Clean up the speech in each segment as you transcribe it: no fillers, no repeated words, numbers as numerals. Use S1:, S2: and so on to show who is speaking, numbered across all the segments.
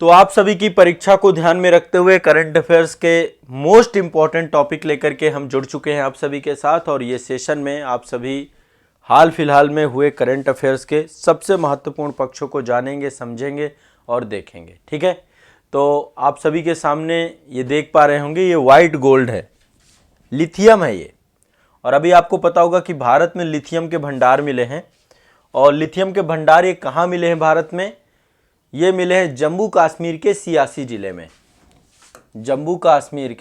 S1: तो आप सभी की परीक्षा को ध्यान में रखते हुए करंट अफेयर्स के मोस्ट इम्पॉर्टेंट टॉपिक लेकर के हम जुड़ चुके हैं आप सभी के साथ। और ये सेशन में आप सभी हाल फिलहाल में हुए करंट अफेयर्स के सबसे महत्वपूर्ण पक्षों को जानेंगे, समझेंगे और देखेंगे। ठीक है, तो आप सभी के सामने ये देख पा रहे होंगे, ये वाइट गोल्ड है, लिथियम है ये। और अभी आपको पता होगा कि भारत में लिथियम के भंडार मिले हैं। और लिथियम के भंडार ये कहाँ मिले हैं भारत में? ये मिले हैं जम्मू कश्मीर के सियासी जिले में। जम्मू कश्मीर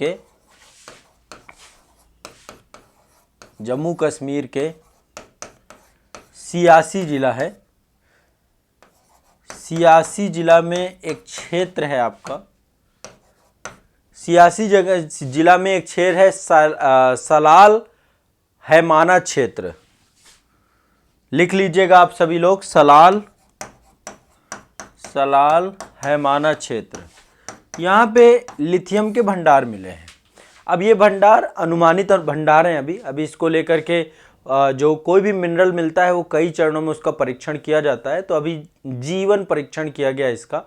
S1: के सियासी जिला है। सियासी जिला में एक क्षेत्र है आपका, सियासी जगह जिला में एक क्षेत्र है सलाल हैमाना क्षेत्र। लिख लीजिएगा आप सभी लोग, सलाल हैमाना क्षेत्र। यहाँ पे लिथियम के भंडार मिले हैं। अब ये भंडार अनुमानित भंडार हैं। अभी इसको लेकर के जो कोई भी मिनरल मिलता है वो कई चरणों में उसका परीक्षण किया जाता है। तो अभी जीवन परीक्षण किया गया इसका।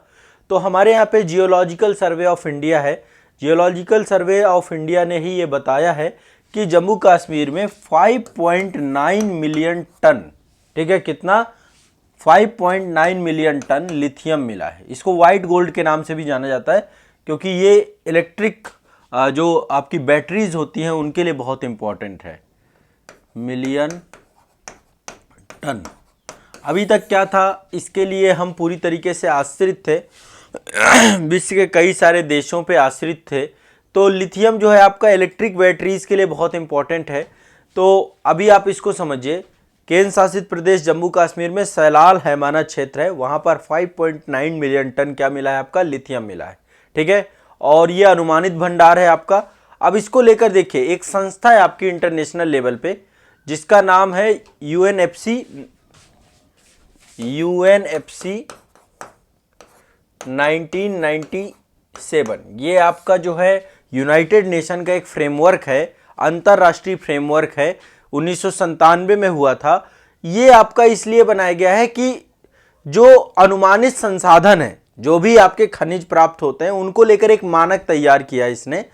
S1: तो हमारे यहाँ पे जियोलॉजिकल सर्वे ऑफ इंडिया है। जियोलॉजिकल सर्वे ऑफ इंडिया ने ही ये बताया है कि जम्मू कश्मीर में 5.9 मिलियन टन, ठीक है, कितना? 5.9 मिलियन टन लिथियम मिला है। इसको वाइट गोल्ड के नाम से भी जाना जाता है क्योंकि ये इलेक्ट्रिक जो आपकी बैटरीज होती हैं उनके लिए बहुत इंपॉर्टेंट है। Million tonne. अभी तक क्या था, इसके लिए हम पूरी तरीके से आश्रित थे, विश्व के कई सारे देशों पे आश्रित थे। तो लिथियम जो है आपका इलेक्ट्रिक बैटरीज के लिए बहुत इंपॉर्टेंट है। तो अभी आप इसको समझिए, केंद्र शासित प्रदेश जम्मू कश्मीर में सलाल हैमाना क्षेत्र है, वहां पर 5.9 मिलियन टन क्या मिला है आपका? लिथियम मिला है। ठीक है, और ये अनुमानित भंडार है आपका। अब इसको लेकर देखिए, एक संस्था है आपकी इंटरनेशनल लेवल पे जिसका नाम है यूएनएफसी 1997। ये आपका जो है यूनाइटेड नेशन का एक फ्रेमवर्क है, अंतरराष्ट्रीय फ्रेमवर्क है, 1997 में हुआ था। ये आपका इसलिए बनाया गया है कि जो अनुमानित संसाधन है, जो भी आपके खनिज प्राप्त होते हैं, उनको लेकर एक मानक तैयार किया इसने,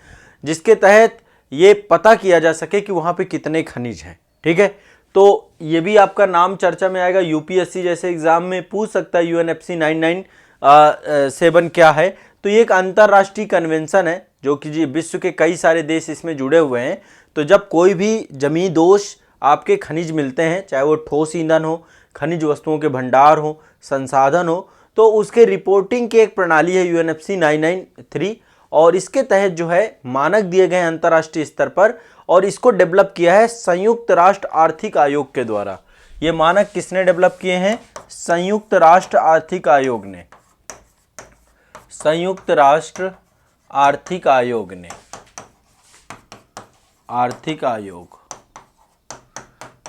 S1: जिसके तहत ये पता किया जा सके कि वहां पे कितने खनिज हैं। ठीक है, तो ये भी आपका नाम चर्चा में आएगा, यूपीएससी जैसे एग्जाम में पूछ सकता है यूएनएफसी 997 क्या है। तो ये एक अंतरराष्ट्रीय कन्वेंशन है जो कि विश्व के कई सारे देश इसमें जुड़े हुए हैं। तो जब कोई भी जमींदोज आपके खनिज मिलते हैं, चाहे वो ठोस ईंधन हो, खनिज वस्तुओं के भंडार हो, संसाधन हो, तो उसके रिपोर्टिंग की एक प्रणाली है यूएनएफसी 993। और इसके तहत जो है मानक दिए गए हैं अंतर्राष्ट्रीय स्तर पर, और इसको डेवलप किया है संयुक्त राष्ट्र आर्थिक आयोग के द्वारा। ये मानक किसने डेवलप किए हैं? संयुक्त राष्ट्र आर्थिक आयोग ने। संयुक्त राष्ट्र आर्थिक आयोग ने, आर्थिक आयोग।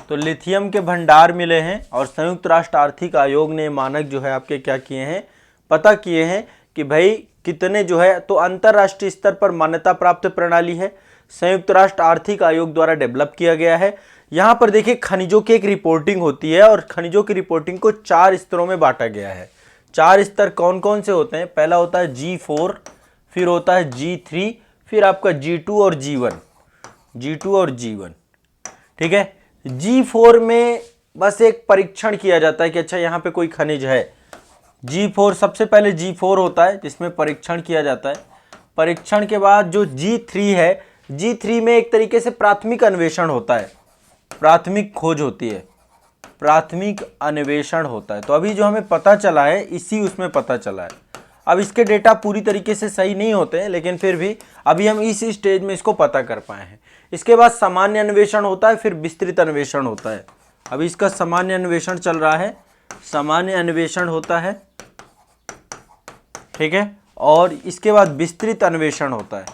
S1: तो लिथियम के भंडार मिले हैं और संयुक्त राष्ट्र आर्थिक आयोग ने मानक जो है आपके क्या किए हैं? पता किए हैं कि भाई कितने जो है, तो अंतरराष्ट्रीय स्तर पर मान्यता प्राप्त प्रणाली है, संयुक्त राष्ट्र आर्थिक आयोग द्वारा डेवलप किया गया है। यहां पर देखिए खनिजों की एक रिपोर्टिंग होती है और खनिजों की रिपोर्टिंग को 4 स्तरों में बांटा गया है। 4 स्तर कौन कौन से होते हैं? पहला होता है G4, फिर होता है G3, फिर आपका G2 और G1। G2 और G1, ठीक है। G4 में बस एक परीक्षण किया जाता है कि अच्छा यहाँ पे कोई खनिज है। G4 सबसे पहले G4 होता है जिसमें परीक्षण किया जाता है। परीक्षण के बाद जो G3 है, G3 में एक तरीके से प्राथमिक अन्वेषण होता है, प्राथमिक खोज होती है, प्राथमिक अन्वेषण होता है। तो अभी जो हमें पता चला है इसी उसमें पता चला है। अब इसके डेटा पूरी तरीके से सही नहीं होते हैं, लेकिन फिर भी अभी हम इस स्टेज में इसको पता कर पाए हैं। इसके बाद सामान्य अन्वेषण होता है, फिर विस्तृत अन्वेषण होता है। अभी इसका सामान्य अन्वेषण चल रहा है, सामान्य अन्वेषण होता है, ठीक है। और इसके बाद विस्तृत अन्वेषण होता है,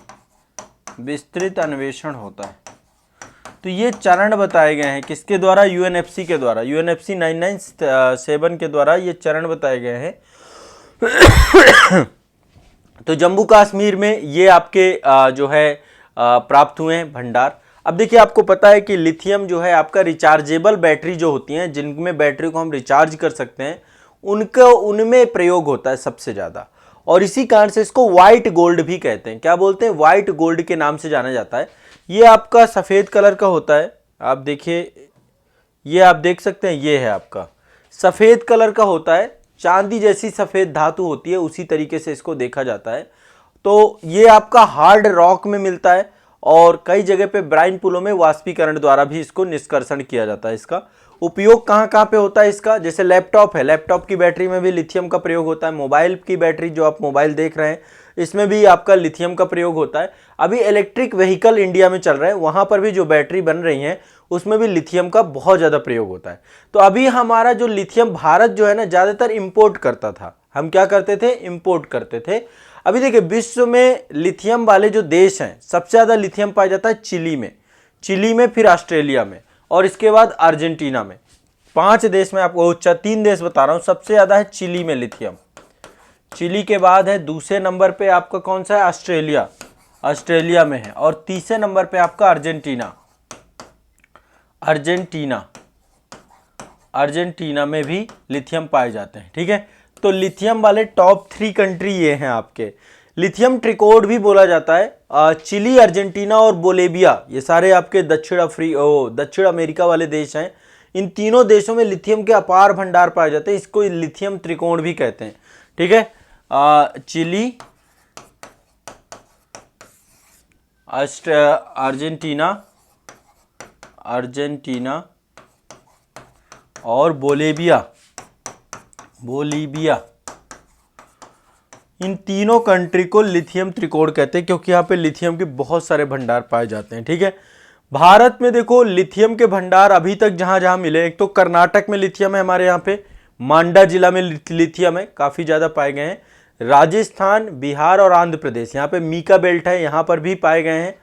S1: विस्तृत अन्वेषण होता है। तो ये चरण बताए गए हैं किसके द्वारा? यूएनएफसी के द्वारा, यूएनएफसी 997 के द्वारा ये चरण बताए गए हैं। तो जम्मू कश्मीर में ये आपके जो है प्राप्त हुए हैं भंडार। अब देखिए आपको पता है कि लिथियम जो है आपका रिचार्जेबल बैटरी जो होती हैं, जिनमें बैटरी को हम रिचार्ज कर सकते हैं, उनमें प्रयोग होता है सबसे ज़्यादा। और इसी कारण से इसको व्हाइट गोल्ड भी कहते हैं। क्या बोलते हैं? व्हाइट गोल्ड के नाम से जाना जाता है। ये आपका सफ़ेद कलर का होता है, आप देखिए, ये आप देख सकते हैं, ये है आपका सफ़ेद कलर का होता है, चांदी जैसी सफ़ेद धातु होती है, उसी तरीके से इसको देखा जाता है। तो ये आपका हार्ड रॉक में मिलता है और कई जगह पे ब्राइन पुलों में वाष्पीकरण द्वारा भी इसको निष्कर्षण किया जाता है। इसका उपयोग कहाँ कहाँ पे होता है इसका? जैसे लैपटॉप है, लैपटॉप की बैटरी में भी लिथियम का प्रयोग होता है। मोबाइल की बैटरी, जो आप मोबाइल देख रहे हैं, इसमें भी आपका लिथियम का प्रयोग होता है। अभी इलेक्ट्रिक व्हीकल इंडिया में चल रहे हैं, वहाँ पर भी जो बैटरी बन रही हैं उसमें भी लिथियम का बहुत ज़्यादा प्रयोग होता है। तो अभी हमारा जो लिथियम, भारत जो है ना ज़्यादातर इम्पोर्ट करता था। हम क्या करते थे? इम्पोर्ट करते थे। अभी देखिए, विश्व में लिथियम वाले जो देश हैं, सबसे ज़्यादा लिथियम पाया जाता है चिली में, फिर ऑस्ट्रेलिया में, और इसके बाद अर्जेंटीना में। 5 देश में आपको 3 देश बता रहा हूँ। सबसे ज़्यादा है चिली में लिथियम, चिली के बाद है दूसरे नंबर पे आपका कौन सा है? ऑस्ट्रेलिया में है, और तीसरे नंबर पे आपका अर्जेंटीना में भी लिथियम पाए जाते हैं। ठीक है, तो लिथियम वाले टॉप 3 कंट्री ये हैं आपके। लिथियम ट्रिकोड भी बोला जाता है। चिली, अर्जेंटीना और बोलेविया, ये सारे आपके दक्षिण अमेरिका वाले देश हैं। इन तीनों देशों में लिथियम के अपार भंडार पाए जाते हैं। इसको लिथियम त्रिकोण भी कहते हैं। ठीक है, चिली, अर्जेंटीना और बोलेविया, इन तीनों कंट्री को लिथियम त्रिकोण कहते हैं, क्योंकि यहाँ पे लिथियम के बहुत सारे भंडार पाए जाते हैं। ठीक है, भारत में देखो लिथियम के भंडार अभी तक जहां जहां मिले, एक तो कर्नाटक में लिथियम है, हमारे यहाँ पे मांडा जिला में लिथियम है, काफ़ी ज़्यादा पाए गए हैं। राजस्थान, बिहार और आंध्र प्रदेश, यहाँ पे मीका बेल्ट है, यहाँ पर भी पाए गए हैं।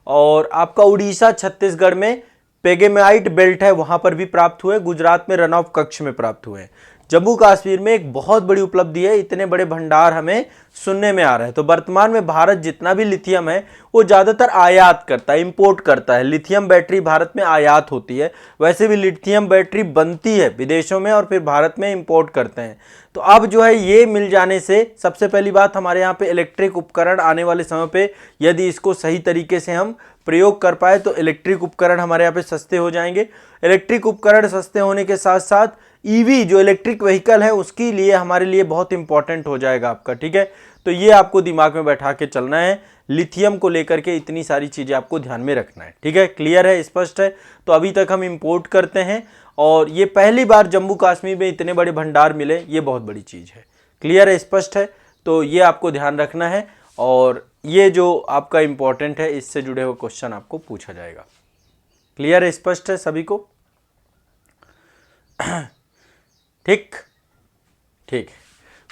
S1: और आपका उड़ीसा, छत्तीसगढ़ में पेगेमाइट बेल्ट है, वहाँ पर भी प्राप्त हुए। गुजरात में रन ऑफ कक्ष में प्राप्त हुए हैं। जम्मू कश्मीर में एक बहुत बड़ी उपलब्धि है, इतने बड़े भंडार हमें सुनने में आ रहे हैं। तो वर्तमान में भारत जितना भी लिथियम है वो ज़्यादातर आयात करता है, इंपोर्ट करता है। लिथियम बैटरी भारत में आयात होती है, वैसे भी लिथियम बैटरी बनती है विदेशों में और फिर भारत में इंपोर्ट करते हैं। तो अब जो है ये मिल जाने से सबसे पहली बात, हमारे यहाँ पे इलेक्ट्रिक उपकरण आने वाले समय पे यदि इसको सही तरीके से हम प्रयोग कर पाए तो इलेक्ट्रिक उपकरण हमारे यहाँ पे सस्ते हो जाएंगे। इलेक्ट्रिक उपकरण सस्ते होने के साथ साथ ईवी जो इलेक्ट्रिक व्हीकल है उसके लिए हमारे लिए बहुत इंपॉर्टेंट हो जाएगा आपका। ठीक है, तो ये आपको दिमाग में बैठा के चलना है। लिथियम को लेकर के इतनी सारी चीज़ें आपको ध्यान में रखना है। ठीक है, क्लियर है, स्पष्ट है? तो अभी तक हम इंपोर्ट करते हैं और ये पहली बार जम्मू कश्मीर में इतने बड़े भंडार मिले, ये बहुत बड़ी चीज़ है। क्लियर है, स्पष्ट है? तो ये आपको ध्यान रखना है और ये जो आपका इंपॉर्टेंट है, इससे जुड़े हुए क्वेश्चन आपको पूछा जाएगा। क्लियर है, स्पष्ट है सभी को? ठीक,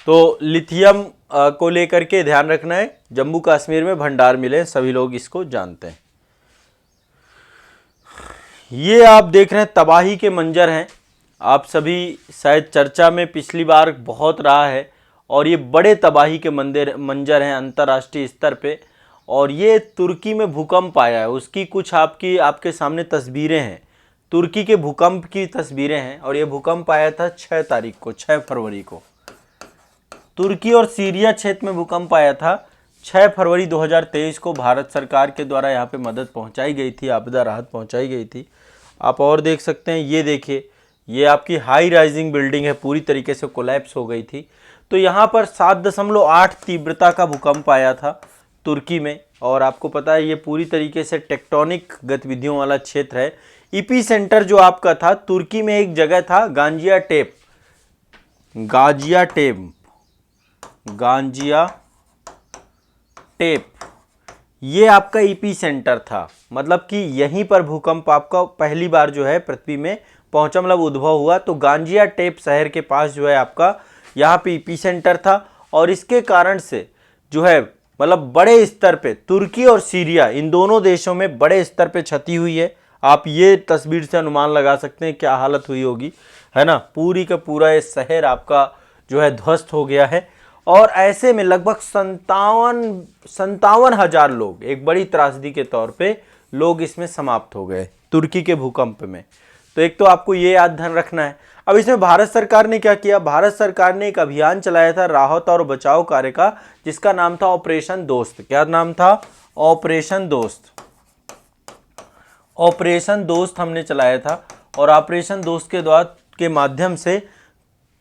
S1: तो लिथियम को लेकर के ध्यान रखना है। जम्मू कश्मीर में भंडार मिले, सभी लोग इसको जानते हैं। ये आप देख रहे हैं तबाही के मंजर हैं, आप सभी शायद चर्चा में पिछली बार बहुत रहा है, और ये बड़े तबाही के मंजर हैं अंतर्राष्ट्रीय स्तर पे। और ये तुर्की में भूकंप आया है, उसकी कुछ आपके सामने तस्वीरें हैं। तुर्की के भूकंप की तस्वीरें हैं, और ये भूकंप आया था 6 फरवरी को। तुर्की और सीरिया क्षेत्र में भूकंप आया था 6 फरवरी 2023 को। भारत सरकार के द्वारा यहाँ पे मदद पहुँचाई गई थी, आपदा राहत पहुँचाई गई थी। आप और देख सकते हैं, ये देखिए, ये आपकी हाई राइजिंग बिल्डिंग है, पूरी तरीके से कोलैप्स हो गई थी। तो यहाँ पर 7.8 तीव्रता का भूकंप आया था तुर्की में, और आपको पता है ये पूरी तरीके से टेक्टोनिक गतिविधियों वाला क्षेत्र है। ईपी सेंटर जो आपका था तुर्की में एक जगह था गाजियाटेप, ये आपका ईपी सेंटर था। मतलब कि यहीं पर भूकंप आपका पहली बार जो है पृथ्वी में पहुंचा, मतलब उद्भव हुआ। तो गाजियाटेप शहर के पास जो है आपका यहाँ पे ईपी सेंटर था, और इसके कारण से जो है मतलब बड़े स्तर पे तुर्की और सीरिया, इन दोनों देशों में बड़े स्तर पे क्षति हुई है। आप ये तस्वीर से अनुमान लगा सकते हैं क्या हालत हुई होगी, है ना। पूरी का पूरा ये शहर आपका जो है ध्वस्त हो गया है, और ऐसे में लगभग 57,000 लोग, एक बड़ी त्रासदी के तौर पे लोग इसमें समाप्त हो गए तुर्की के भूकंप में। तो एक तो आपको ये याद ध्यान रखना है। अब इसमें भारत सरकार ने क्या किया, भारत सरकार ने एक अभियान चलाया था राहत और बचाव कार्य का, जिसका नाम था ऑपरेशन दोस्त। क्या नाम था? ऑपरेशन दोस्त। ऑपरेशन दोस्त हमने चलाया था और ऑपरेशन दोस्त के माध्यम से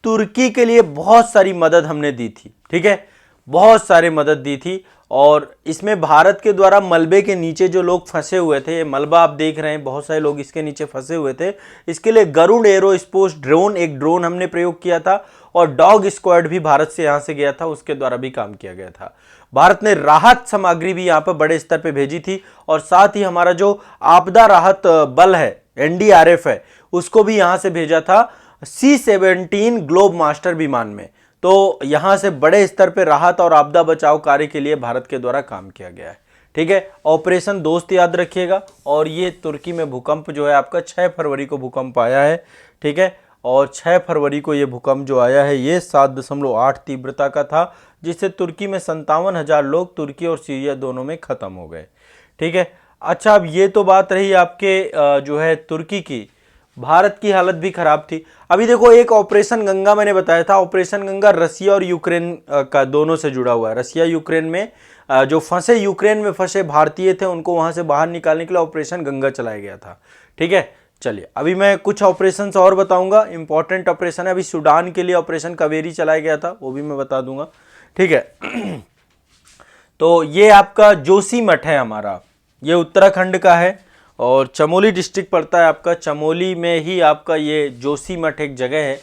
S1: तुर्की के लिए बहुत सारी मदद हमने दी थी। ठीक है, बहुत सारी मदद दी थी। और इसमें भारत के द्वारा मलबे के नीचे जो लोग फंसे हुए थे, ये मलबा आप देख रहे हैं, बहुत सारे लोग इसके नीचे फंसे हुए थे, इसके लिए गरुड़ एरोस्पेस ड्रोन, एक ड्रोन हमने प्रयोग किया था। और डॉग स्क्वाड भी भारत से यहाँ से गया था, उसके द्वारा भी काम किया गया था। भारत ने राहत सामग्री भी यहाँ पर बड़े स्तर पर भेजी थी। और साथ ही हमारा जो आपदा राहत बल है, NDRF है, उसको भी यहाँ से भेजा था C-17 ग्लोब मास्टर विमान में। तो यहां से बड़े स्तर पर राहत और आपदा बचाव कार्य के लिए भारत के द्वारा काम किया गया है। ठीक है, ऑपरेशन दोस्त याद रखिएगा। और ये तुर्की में भूकंप जो है आपका 6 फरवरी को भूकंप आया है। ठीक है, और 6 फरवरी को ये भूकंप जो आया है ये 7.8 तीव्रता का था, जिससे तुर्की में 57,000 लोग तुर्की और सीरिया दोनों में खत्म हो गए। ठीक है, अच्छा, अब ये तो बात रही आपके जो है तुर्की की। भारत की हालत भी खराब थी। अभी देखो, एक ऑपरेशन गंगा मैंने बताया था, ऑपरेशन गंगा रसिया और यूक्रेन का दोनों से जुड़ा हुआ है। रसिया यूक्रेन में जो फंसे, यूक्रेन में फंसे भारतीय थे, उनको वहां से बाहर निकालने के लिए ऑपरेशन गंगा चलाया गया था। ठीक है, चलिए अभी मैं कुछ ऑपरेशन और बताऊंगा, इंपॉर्टेंट ऑपरेशन है। अभी सूडान के लिए ऑपरेशन कावेरी चलाया गया था, वो भी मैं बता दूंगा। ठीक है, तो ये आपका जोशीमठ है हमारा, ये उत्तराखंड का है और चमोली डिस्ट्रिक्ट पड़ता है आपका। चमोली में ही आपका ये जोशीमठ एक जगह है।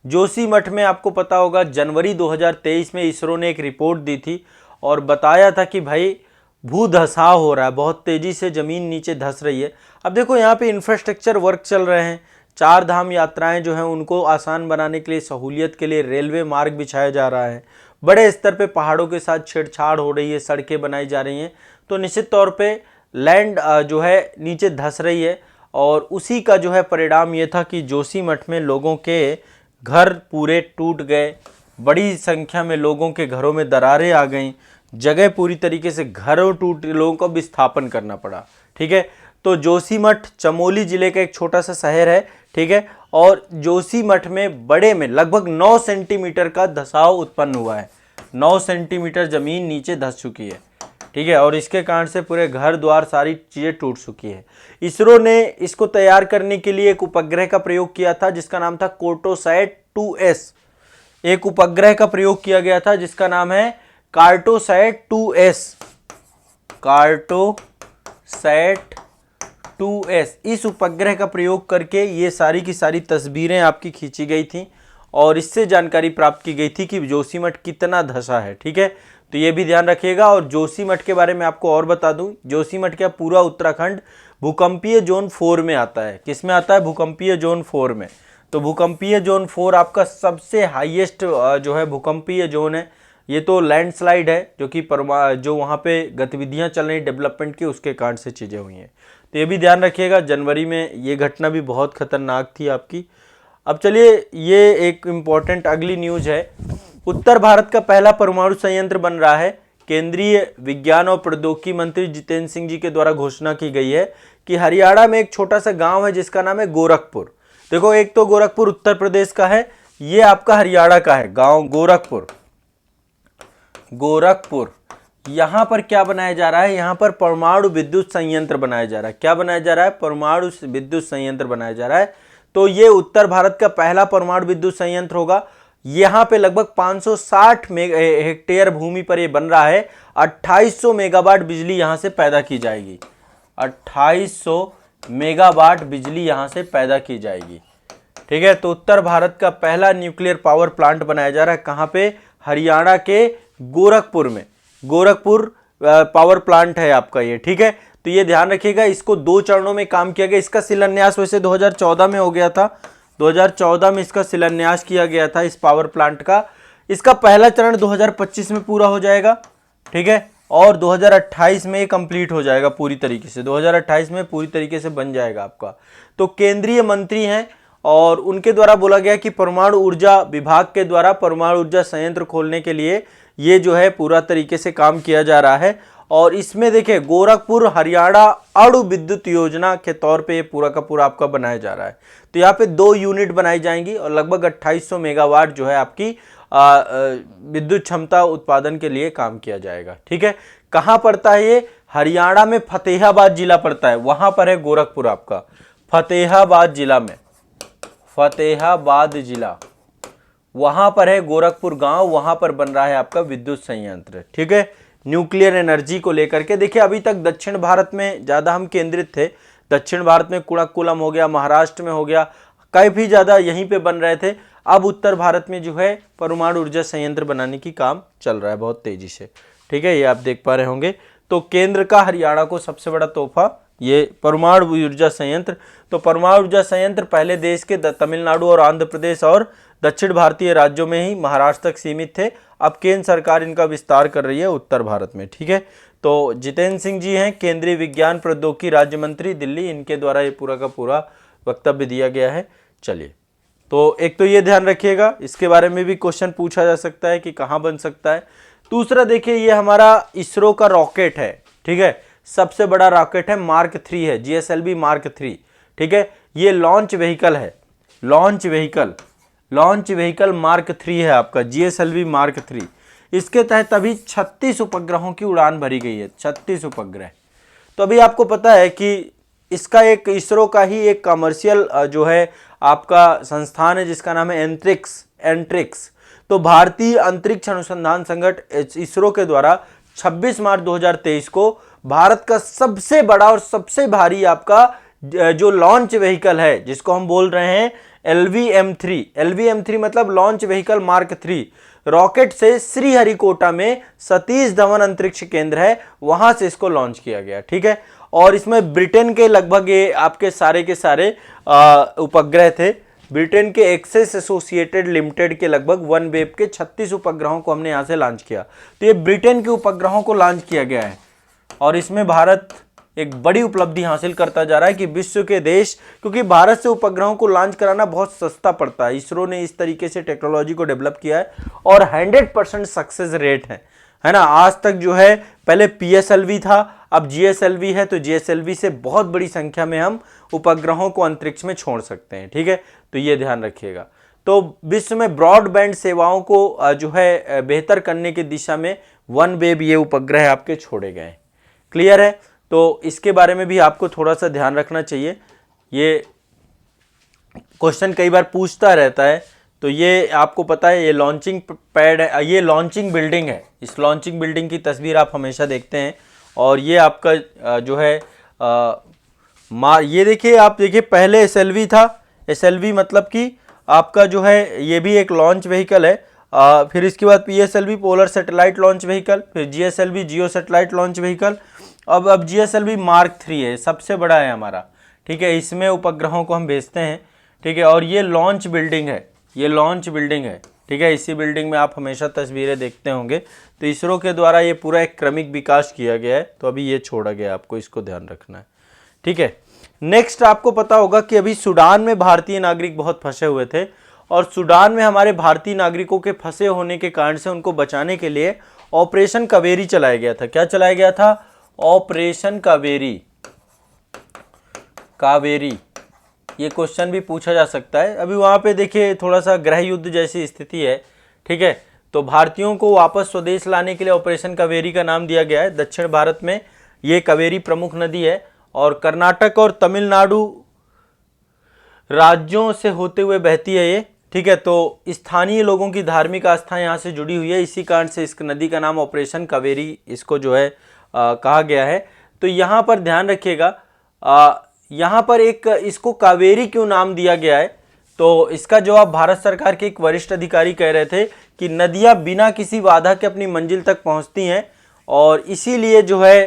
S1: जोशीमठ में आपको पता होगा जनवरी 2023 में इसरो ने एक रिपोर्ट दी थी और बताया था कि भाई भूधसाव हो रहा है, बहुत तेज़ी से ज़मीन नीचे धंस रही है। अब देखो, यहाँ पे इंफ्रास्ट्रक्चर वर्क चल रहे हैं, 4 धाम यात्राएं जो हैं उनको आसान बनाने के लिए, सहूलियत के लिए रेलवे मार्ग बिछाया जा रहा है, बड़े स्तर पे पहाड़ों के साथ छेड़छाड़ हो रही है, सड़कें बनाई जा रही हैं। तो निश्चित तौर पे लैंड जो है नीचे धंस रही है। और उसी का जो है परिणाम ये था कि जोशीमठ में लोगों के घर पूरे टूट गए, बड़ी संख्या में लोगों के घरों में दरारें आ गईं, जगह पूरी तरीके से घरों टूट, लोगों को विस्थापन करना पड़ा। ठीक है, तो जोशीमठ चमोली जिले का एक छोटा सा शहर है। ठीक है, और जोशीमठ में बड़े में लगभग 9 सेंटीमीटर का धंसाव उत्पन्न हुआ है। 9 सेंटीमीटर जमीन नीचे धंस चुकी है। ठीक है, और इसके कारण से पूरे घर द्वार सारी चीज़ें टूट चुकी है। इसरो ने इसको तैयार करने के लिए एक उपग्रह का प्रयोग किया था, जिसका नाम था कार्टोसैट 2S। एक उपग्रह का प्रयोग किया गया था जिसका नाम है कार्टोसैट 2S। कार्टोसैट 2S, इस उपग्रह का प्रयोग करके ये सारी की सारी तस्वीरें आपकी खींची गई थी और इससे जानकारी प्राप्त की गई थी कि जोशीमठ कितना धंसा है। ठीक है, तो ये भी ध्यान रखिएगा। और जोशीमठ के बारे में आपको और बता दूं, जोशीमठ क्या पूरा उत्तराखंड भूकंपीय जोन 4 में आता है। किस में आता है? भूकंपीय जोन 4 में। तो भूकंपीय जोन 4 आपका सबसे हाईएस्ट जो है भूकंपीय जोन है। ये तो लैंडस्लाइड है जो कि जो वहाँ पे गतिविधियाँ चल रही डेवलपमेंट की, उसके कारण से चीज़ें हुई हैं। तो ये भी ध्यान रखिएगा, जनवरी में ये घटना भी बहुत खतरनाक थी आपकी। अब चलिए, ये एक इम्पॉर्टेंट अगली न्यूज़ है। उत्तर भारत का पहला परमाणु संयंत्र बन रहा है। केंद्रीय विज्ञान और प्रौद्योगिकी मंत्री जितेंद्र सिंह जी के द्वारा घोषणा की गई है कि हरियाणा में एक छोटा सा गांव है जिसका नाम है गोरखपुर। देखो, एक तो गोरखपुर उत्तर प्रदेश का है, ये आपका हरियाणा का है गांव गोरखपुर। गोरखपुर, यहां पर क्या बनाया जा रहा है? यहां पर परमाणु विद्युत संयंत्र बनाया जा रहा है। क्या बनाया जा रहा है? परमाणु विद्युत संयंत्र बनाया जा रहा है। तो ये उत्तर भारत का पहला परमाणु विद्युत संयंत्र होगा। यहाँ पे लगभग 560 हेक्टेयर भूमि पर ये बन रहा है। 2800 मेगावाट बिजली यहाँ से पैदा की जाएगी। 2800 मेगावाट बिजली यहाँ से पैदा की जाएगी। ठीक है, तो उत्तर भारत का पहला न्यूक्लियर पावर प्लांट बनाया जा रहा है। कहाँ पे? हरियाणा के गोरखपुर में। गोरखपुर पावर प्लांट है आपका ये। ठीक है, तो ये ध्यान रखिएगा, इसको 2 चरणों में काम किया गया। इसका शिलान्यास वैसे 2014 में हो गया था। 2014 में इसका शिलान्यास किया गया था इस पावर प्लांट का। इसका पहला चरण 2025 में पूरा हो जाएगा। ठीक है, और 2028 में ये कंप्लीट हो जाएगा पूरी तरीके से। 2028 में पूरी तरीके से बन जाएगा आपका। तो केंद्रीय मंत्री हैं और उनके द्वारा बोला गया कि परमाणु ऊर्जा विभाग के द्वारा परमाणु ऊर्जा संयंत्र खोलने के लिए ये जो है पूरा तरीके से काम किया जा रहा है। और इसमें देखिए गोरखपुर हरियाणा अणु विद्युत योजना के तौर पे ये पूरा का पूरा आपका बनाया जा रहा है। तो यहाँ पे 2 यूनिट बनाई जाएंगी और लगभग 2800 मेगावाट जो है आपकी विद्युत क्षमता उत्पादन के लिए काम किया जाएगा। ठीक है, कहाँ पड़ता है ये? हरियाणा में फतेहाबाद जिला पड़ता है, वहां पर है गोरखपुर आपका, फतेहाबाद जिला में, फतेहाबाद जिला, वहां पर है गोरखपुर गांव, वहां पर बन रहा है आपका विद्युत संयंत्र। ठीक है, न्यूक्लियर एनर्जी को लेकर के। देखिए अभी तक दक्षिण भारत में ज्यादा हम केंद्रित थे, दक्षिण भारत में कुणकुलम हो गया, महाराष्ट्र में हो गया, काफी ज्यादा यहीं पे बन रहे थे। अब उत्तर भारत में जो है परमाणु ऊर्जा संयंत्र बनाने की काम चल रहा है बहुत तेजी से। ठीक है, ये आप देख पा रहे होंगे। तो केंद्र का हरियाणा को सबसे बड़ा तोहफा ये परमाणु ऊर्जा संयंत्र। तो परमाणु ऊर्जा संयंत्र पहले देश के तमिलनाडु और आंध्र प्रदेश और दक्षिण भारतीय राज्यों में ही, महाराष्ट्र तक सीमित थे। अब केंद्र सरकार इनका विस्तार कर रही है उत्तर भारत में। ठीक है, तो जितेंद्र सिंह जी हैं केंद्रीय विज्ञान प्रौद्योगिकी राज्य मंत्री दिल्ली, इनके द्वारा ये पूरा का पूरा वक्तव्य दिया गया है। चलिए, तो एक तो ये ध्यान रखिएगा, इसके बारे में भी क्वेश्चन पूछा जा सकता है कि कहाँ बन सकता है। दूसरा देखिए, ये हमारा इसरो का रॉकेट है। ठीक है, सबसे बड़ा रॉकेट है, मार्क 3 है, GSLV मार्क 3। ठीक है, ये लॉन्च व्हीकल है, लॉन्च व्हीकल मार्क 3 है आपका, GSLV मार्क 3। इसके तहत अभी 36 उपग्रहों की उड़ान भरी गई है, 36 उपग्रह। तो अभी आपको पता है कि इसका एक इसरो का ही एक कमर्शियल जो है आपका संस्थान है जिसका नाम है एंट्रिक्स। तो भारतीय अंतरिक्ष अनुसंधान संगठन इसरो के द्वारा 26 मार्च 2023 को भारत का सबसे बड़ा और सबसे भारी आपका जो लॉन्च व्हीकल है, जिसको हम बोल रहे हैं LVM3 मतलब लॉन्च व्हीकल मार्क 3, रॉकेट से श्रीहरिकोटा में सतीश धवन अंतरिक्ष केंद्र है, वहां से इसको लॉन्च किया गया। ठीक है, और इसमें ब्रिटेन के लगभग ये आपके सारे के सारे उपग्रह थे। ब्रिटेन के एक्सेस एसोसिएटेड लिमिटेड के लगभग OneWeb के 36 उपग्रहों को हमने यहाँ से लॉन्च किया। तो ये ब्रिटेन के उपग्रहों को लॉन्च किया गया है और इसमें भारत एक बड़ी उपलब्धि हासिल करता जा रहा है कि विश्व के देश, क्योंकि भारत से उपग्रहों को लॉन्च कराना बहुत सस्ता पड़ता है, इसरो ने इस तरीके से टेक्नोलॉजी को डेवलप किया है और 100% सक्सेस रेट है ना। आज तक जो है पहले PSLV था, अब GSLV है, तो GSLV से बहुत बड़ी संख्या में हम उपग्रहों को अंतरिक्ष में छोड़ सकते हैं। ठीक है, तो ये ध्यान रखिएगा। तो विश्व में ब्रॉडबैंड सेवाओं को जो है बेहतर करने की दिशा में OneWeb ये उपग्रह आपके छोड़े गए। क्लियर है, तो इसके बारे में भी आपको थोड़ा सा ध्यान रखना चाहिए, ये क्वेश्चन कई बार पूछता रहता है। तो ये आपको पता है, ये लॉन्चिंग पैड है, ये लॉन्चिंग बिल्डिंग है, इस लॉन्चिंग बिल्डिंग की तस्वीर आप हमेशा देखते हैं। और ये आपका जो है ये देखिए, आप देखिए पहले SLV था, SLV मतलब कि आपका जो है ये भी एक लॉन्च व्हीकल है। फिर इसके बाद PSLV polar satellite launch vehicle, फिर GSLV जियो सैटेलाइट लॉन्च व्हीकल, अब GSLV मार्क 3 है, सबसे बड़ा है हमारा। ठीक है, इसमें उपग्रहों को हम भेजते हैं। ठीक है, और ये लॉन्च बिल्डिंग है, ये लॉन्च बिल्डिंग है। ठीक है, इसी बिल्डिंग में आप हमेशा तस्वीरें देखते होंगे। तो इसरो के द्वारा ये पूरा एक क्रमिक विकास किया गया है, तो अभी ये छोड़ा गया, आपको इसको ध्यान रखना है। ठीक है, नेक्स्ट आपको पता होगा कि अभी सूडान में भारतीय नागरिक बहुत फंसे हुए थे और सूडान में हमारे भारतीय नागरिकों के फंसे होने के कारण से उनको बचाने के लिए ऑपरेशन कावेरी चलाया गया था। क्या चलाया गया था? ऑपरेशन कावेरी। ये क्वेश्चन भी पूछा जा सकता है। अभी वहाँ पे देखिए थोड़ा सा गृह युद्ध जैसी स्थिति है। ठीक है, तो भारतीयों को वापस स्वदेश लाने के लिए ऑपरेशन कावेरी का नाम दिया गया है। दक्षिण भारत में ये कावेरी प्रमुख नदी है और कर्नाटक और तमिलनाडु राज्यों से होते हुए बहती है ये। ठीक है, तो स्थानीय लोगों की धार्मिक आस्था यहाँ से जुड़ी हुई है, इसी कारण से इस नदी का नाम ऑपरेशन कावेरी इसको जो है कहा गया है। तो यहाँ पर ध्यान रखिएगा, यहाँ पर एक इसको कावेरी क्यों नाम दिया गया है, तो इसका जवाब भारत सरकार के एक वरिष्ठ अधिकारी कह रहे थे कि नदियाँ बिना किसी बाधा के अपनी मंजिल तक पहुँचती हैं और इसीलिए जो है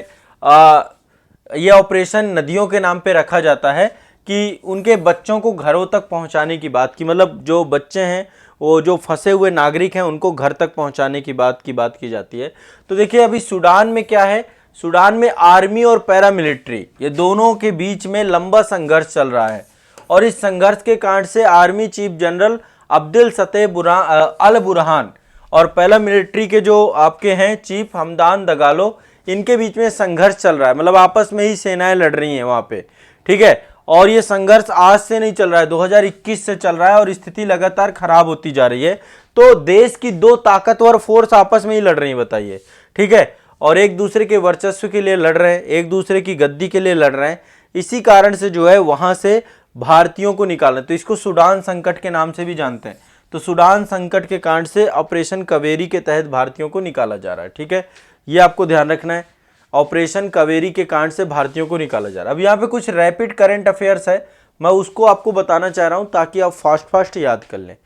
S1: ये ऑपरेशन नदियों के नाम पे रखा जाता है कि उनके बच्चों को घरों तक पहुंचाने की बात की, मतलब जो बच्चे हैं वो जो फंसे हुए नागरिक हैं उनको घर तक पहुंचाने की बात की जाती है। तो देखिए अभी सूडान में क्या है, सूडान में आर्मी और पैरामिलिट्री ये दोनों के बीच में लंबा संघर्ष चल रहा है और इस संघर्ष के कारण से आर्मी चीफ जनरल अब्दुल सत्ताह अल बुरहान और पैरामिलिट्री के जो आपके हैं चीफ हमदान दगालो, इनके बीच में संघर्ष चल रहा है, मतलब आपस में ही सेनाएं लड़ रही हैं वहां पे, ठीक है। और ये संघर्ष आज से नहीं चल रहा है, 2021 से चल रहा है और स्थिति लगातार खराब होती जा रही है। तो देश की दो ताकतवर फोर्स आपस में ही लड़ रही है, बताइए, ठीक है, और एक दूसरे के वर्चस्व के लिए लड़ रहे हैं, एक दूसरे की गद्दी के लिए लड़ रहे हैं। इसी कारण से जो है वहां से भारतीयों को निकालना, तो इसको सूडान संकट के नाम से भी जानते हैं। तो सूडान संकट के कारण से ऑपरेशन कावेरी के तहत भारतीयों को निकाला जा रहा है, ठीक है, ये आपको ध्यान रखना है। ऑपरेशन कावेरी के कारण से भारतीयों को निकाला जा रहा है। अब यहाँ पे कुछ रैपिड करंट अफेयर्स है, मैं उसको आपको बताना चाह रहा हूं ताकि आप फास्ट याद कर लें।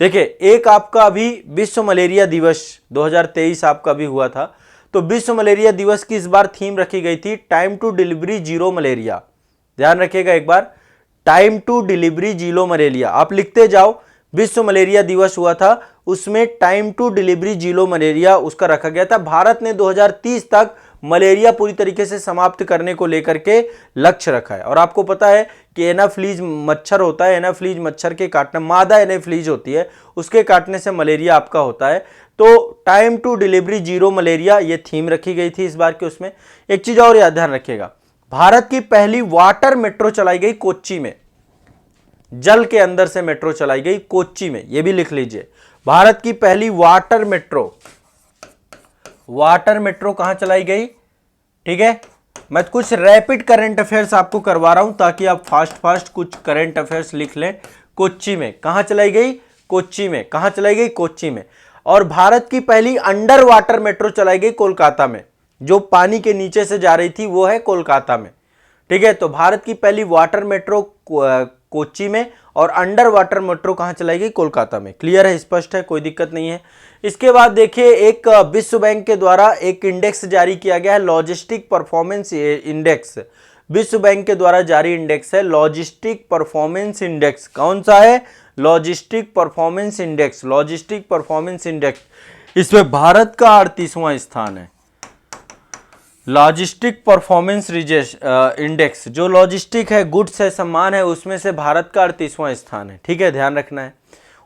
S1: देखिए, एक आपका अभी विश्व मलेरिया दिवस 2023 आपका भी हुआ था। तो विश्व मलेरिया दिवस की इस बार थीम रखी गई थी time to delivery zero malaria. ध्यान रखिएगा एक बार, time to delivery zero malaria आप लिखते जाओ। विश्व मलेरिया दिवस हुआ था, उसमें time to delivery zero malaria उसका रखा गया था। भारत ने 2030 तक मलेरिया पूरी तरीके से समाप्त करने को लेकर के लक्ष्य रखा है। और आपको पता है कि एनाफ्लीज मच्छर होता है, एनाफ्लीज मच्छर के काटने, मादा एनाफ्लीज होती है, उसके काटने से मलेरिया आपका होता है। तो time to delivery zero malaria ये थीम रखी गई थी इस बार के उसमें। एक चीज और याद ध्यान रखिएगा, भारत की पहली वाटर मेट्रो चलाई गई कोच्चि में, जल के अंदर से मेट्रो चलाई गई कोच्चि में, यह भी लिख लीजिए। भारत की पहली वाटर मेट्रो कहां चलाई गई, ठीक है। मैं कुछ रैपिड करंट अफेयर्स आपको करवा रहा हूं ताकि आप फास्ट कुछ करंट अफेयर्स लिख लें। कोच्चि में कहां चलाई गई, कोच्चि में कहां चलाई गई, कोच्चि में। और भारत की पहली अंडर वाटर मेट्रो चलाई गई कोलकाता में, जो पानी के नीचे से जा रही थी वो है कोलकाता में, ठीक है। तो भारत की पहली वाटर मेट्रो कोच्चि में और अंडर वाटर मेट्रो कहां चलाई गई, कोलकाता में। क्लियर है, स्पष्ट है, कोई दिक्कत नहीं है। इसके बाद देखिए, एक विश्व बैंक के द्वारा एक इंडेक्स जारी किया गया है, लॉजिस्टिक परफॉर्मेंस इंडेक्स। विश्व बैंक के द्वारा जारी इंडेक्स है लॉजिस्टिक परफॉर्मेंस इंडेक्स। कौन सा है, logistic performance index, logistic performance index. इसमें भारत का 38वां स्थान है। लॉजिस्टिक परफॉर्मेंस इंडेक्स, जो लॉजिस्टिक है, गुड्स है, सामान है, उसमें से भारत का 38वां स्थान है, ठीक है, ध्यान रखना है।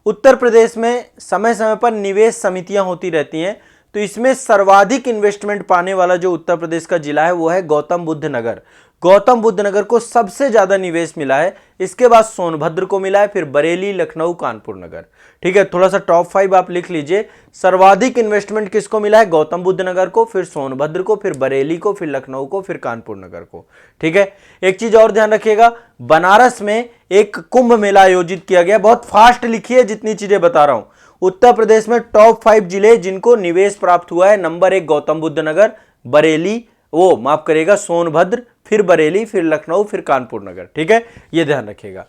S1: उत्तर प्रदेश में समय समय पर निवेश समितियां होती रहती हैं, तो इसमें सर्वाधिक इन्वेस्टमेंट पाने वाला जो उत्तर प्रदेश का जिला है वो है गौतम बुद्ध नगर। गौतम बुद्ध नगर को सबसे ज्यादा निवेश मिला है, इसके बाद सोनभद्र को मिला है, फिर बरेली, लखनऊ, कानपुर नगर, ठीक है। थोड़ा सा टॉप 5 आप लिख लीजिए। सर्वाधिक इन्वेस्टमेंट किसको मिला है, गौतम बुद्ध नगर को, फिर सोनभद्र को, फिर बरेली को, फिर लखनऊ को, फिर कानपुर नगर को, ठीक है। एक चीज और ध्यान रखिएगा, बनारस में एक कुंभ मेला आयोजित किया गया। बहुत फास्ट लिखिए जितनी चीजें बता रहा हूं। उत्तर प्रदेश में टॉप 5 जिले जिनको निवेश प्राप्त हुआ है, नंबर 1 गौतम बुद्ध नगर, बरेली, वो माफ करिएगा सोनभद्र, फिर बरेली, फिर लखनऊ, फिर कानपुर नगर, ठीक है, ये ध्यान रखिएगा।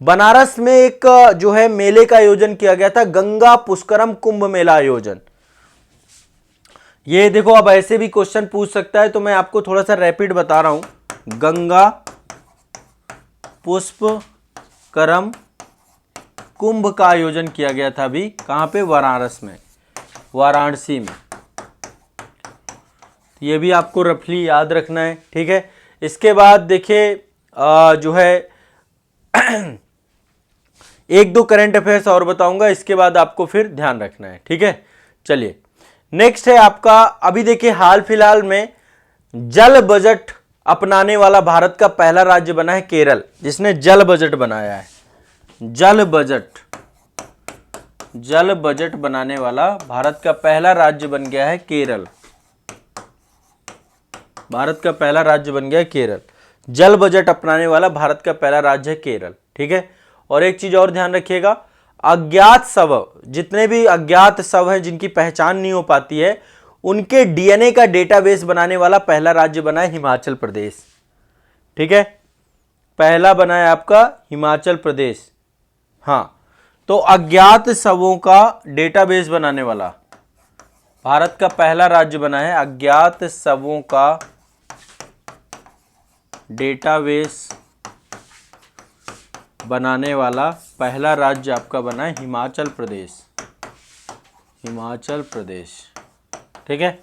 S1: बनारस में एक जो है मेले का आयोजन किया गया था, गंगा पुष्करम कुंभ मेला आयोजन। ये देखो, अब ऐसे भी क्वेश्चन पूछ सकता है, तो मैं आपको थोड़ा सा रैपिड बता रहा हूं। गंगा पुष्करम कुंभ का आयोजन किया गया था अभी, कहां पे, वाराणसी में। ये भी आपको रफली याद रखना है, ठीक है। इसके बाद देखिए जो है एक दो करंट अफेयर्स और बताऊंगा, इसके बाद आपको फिर ध्यान रखना है, ठीक है। चलिए, नेक्स्ट है आपका, अभी देखिए हाल फिलहाल में जल बजट अपनाने वाला भारत का पहला राज्य बना है केरल, जिसने जल बजट बनाया है। जल बजट बनाने वाला भारत का पहला राज्य बन गया है केरल। भारत का पहला राज्य बन गया केरल। जल बजट अपनाने वाला भारत का पहला राज्य है केरल, ठीक है। और एक चीज और ध्यान रखिएगा, अज्ञात शव, जितने भी अज्ञात शव हैं जिनकी पहचान नहीं हो पाती है, उनके डीएनए का डेटाबेस बनाने वाला पहला राज्य बना है हिमाचल प्रदेश, ठीक है। पहला बना है आपका हिमाचल प्रदेश। हाँ, तो अज्ञात शवों का डेटाबेस बनाने वाला भारत का पहला राज्य बना है, अज्ञात शवों का डेटाबेस बनाने वाला पहला राज्य आपका बना है हिमाचल प्रदेश। ठीक है,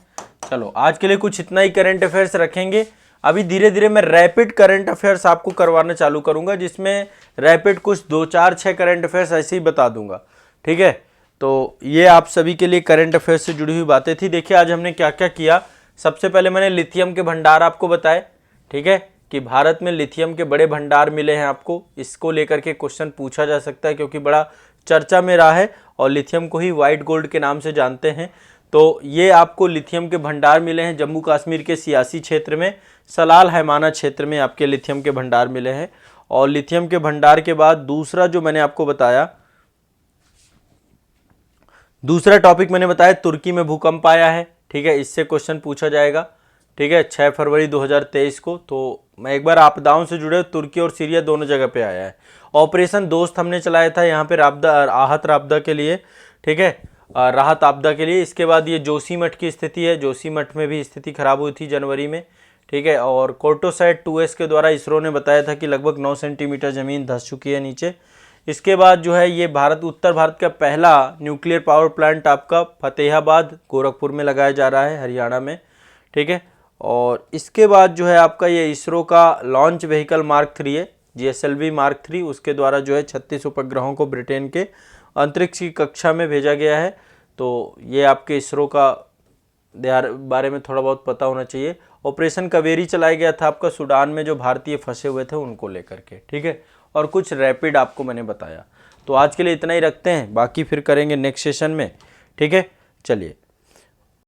S1: चलो आज के लिए कुछ इतना ही करंट अफेयर्स रखेंगे। अभी धीरे धीरे मैं रैपिड करंट अफेयर्स आपको करवाना चालू करूंगा, जिसमें रैपिड कुछ 2, 4, 6 करंट अफेयर्स ऐसे ही बता दूंगा, ठीक है। तो ये आप सभी के लिए करंट अफेयर्स से जुड़ी हुई बातें थी। देखिए आज हमने क्या क्या किया, सबसे पहले मैंने लिथियम के भंडार आपको बताए, ठीक है, कि भारत में लिथियम के बड़े भंडार मिले हैं आपको। इसको लेकर के क्वेश्चन पूछा जा सकता है क्योंकि बड़ा चर्चा में रहा है और लिथियम को ही व्हाइट गोल्ड के नाम से जानते हैं। तो ये आपको लिथियम के भंडार मिले हैं जम्मू कश्मीर के सियासी क्षेत्र में, सलाल हैमाना क्षेत्र में आपके लिथियम के भंडार मिले हैं। और लिथियम के भंडार के बाद दूसरा जो मैंने आपको बताया, दूसरा टॉपिक मैंने बताया तुर्की में भूकंप आया है, ठीक है, इससे क्वेश्चन पूछा जाएगा, ठीक है, 6 फरवरी 2023 को। तो मैं एक बार आपदाओं से जुड़े तुर्की और सीरिया दोनों जगह पे आया है। ऑपरेशन दोस्त हमने चलाया था यहाँ पे राहत आपदा के लिए, ठीक है, राहत आपदा के लिए। इसके बाद ये जोशीमठ की स्थिति है, जोशीमठ में भी स्थिति खराब हुई थी जनवरी में, ठीक है। और कोर्टोसैट 2S के द्वारा इसरो ने बताया था कि लगभग 9 सेंटीमीटर ज़मीन धंस चुकी है नीचे। इसके बाद जो है ये उत्तर भारत का पहला न्यूक्लियर पावर प्लांट आपका फतेहाबाद गोरखपुर में लगाया जा रहा है, हरियाणा में, ठीक है। और इसके बाद जो है आपका ये इसरो का लॉन्च व्हीकल मार्क 3 है, GSLV मार्क 3, उसके द्वारा जो है 36 उपग्रहों को ब्रिटेन के अंतरिक्ष की कक्षा में भेजा गया है। तो ये आपके इसरो का बारे में थोड़ा बहुत पता होना चाहिए। ऑपरेशन कावेरी चलाया गया था आपका सूडान में, जो भारतीय फंसे हुए थे उनको लेकर के, ठीक है। और कुछ रैपिड आपको मैंने बताया। तो आज के लिए इतना ही रखते हैं, बाकी फिर करेंगे नेक्स्ट सेशन में, ठीक है। चलिए।